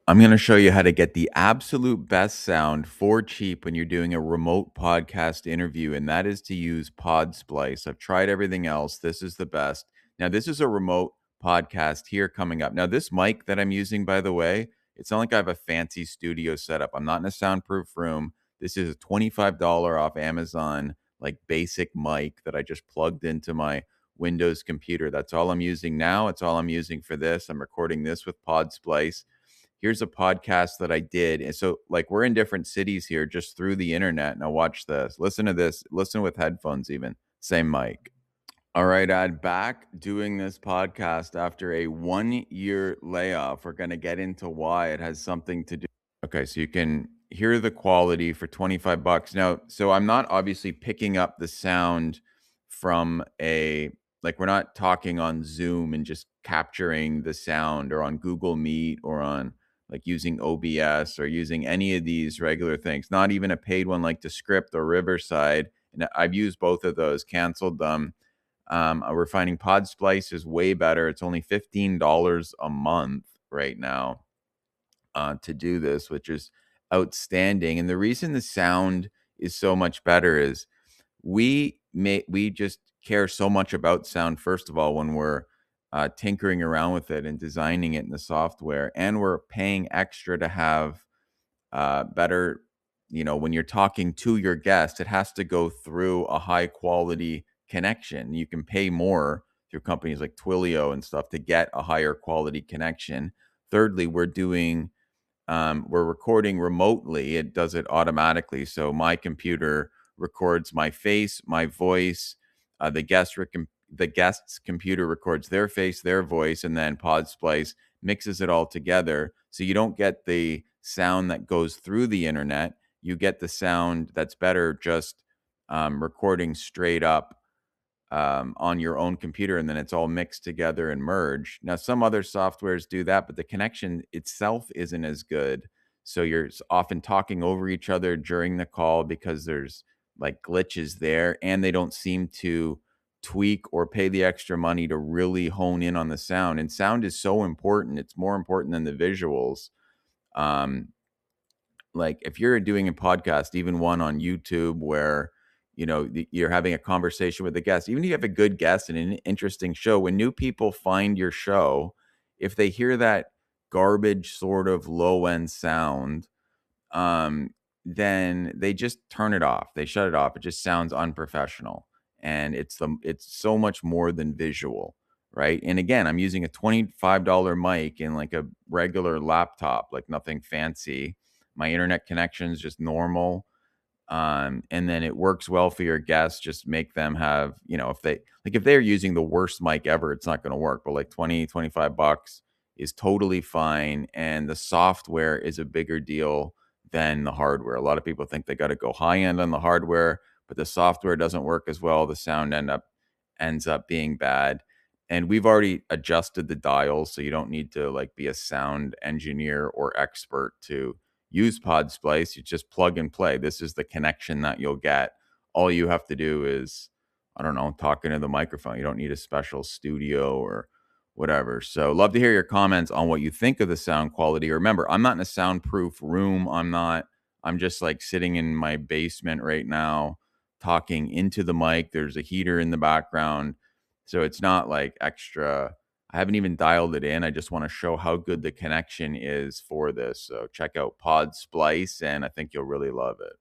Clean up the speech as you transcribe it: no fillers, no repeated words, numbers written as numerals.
I'm going to show you how to get the absolute best sound for cheap when you're doing a remote podcast interview, and that is to use Podsplice. I've tried everything else. This is the best. Now, this is a remote podcast here coming up. Now, this mic that I'm using, by the way, it's not like I have a fancy studio setup. I'm not in a soundproof room. This is a $25 off Amazon, like basic mic that I just plugged into my Windows computer. That's all I'm using now. It's all I'm using for this. I'm recording this with Podsplice. Here's a podcast that I did. And so, like, we're in different cities here just through the internet. Now, watch this. Listen to this. Listen with headphones, even. Same mic. All right, Ad, back doing this podcast after a 1 year layoff. We're going to get into why it has something to do. Okay, so you can hear the quality for 25 bucks. Now, so I'm not obviously picking up the sound from like we're not talking on Zoom and just capturing the sound, or on Google Meet, or on like using OBS, or using any of these regular things, not even a paid one like Descript or Riverside. And I've used both of those, canceled them. We're finding Podsplice is way better. It's only $15 a month right now to do this, which is outstanding. And the reason the sound is so much better is we just care so much about sound, first of all, when we're tinkering around with it and designing it in the software, and we're paying extra to have better, when you're talking to your guest, it has to go through a high quality connection. You can pay more through companies like Twilio and stuff to get a higher quality connection. Thirdly, we're recording remotely. It does it automatically. So my computer records my face, my voice. The guest's computer records their face, their voice, and then Podsplice mixes it all together. So you don't get the sound that goes through the internet. You get the sound that's better just recording straight up on your own computer, and then it's all mixed together and merged. Now, some other softwares do that, but the connection itself isn't as good. So you're often talking over each other during the call because there's like glitches there, and they don't seem to tweak or pay the extra money to really hone in on the sound. And sound is so important. It's more important than the visuals. Um, like if you're doing a podcast, even one on YouTube where you're having a conversation with a guest, even if you have a good guest and an interesting show, when new people find your show, if they hear that garbage sort of low end sound, um, then they just turn it off. They shut it off. It just sounds unprofessional, and it's so much more than visual, right? And again, I'm using a $25 mic in like a regular laptop, like nothing fancy. My internet connection is just normal. And then it works well for your guests. Just make them have, if they're using the worst mic ever, it's not going to work. But like 25 bucks is totally fine. And the software is a bigger deal than the hardware. A lot of people think they got to go high end on the hardware, but the software doesn't work as well. The sound ends up being bad. And we've already adjusted the dials, so you don't need to like be a sound engineer or expert to use Podsplice. You just plug and play. This is the connection that you'll get. All you have to do is, I don't know, talk into the microphone. You don't need a special studio or whatever. So love to hear your comments on what you think of the sound quality. Remember, I'm not in a soundproof room. I'm just like sitting in my basement right now talking into the mic. There's a heater in the background. So it's not like extra. I haven't even dialed it in. I just want to show how good the connection is for this. So check out Podsplice, and I think you'll really love it.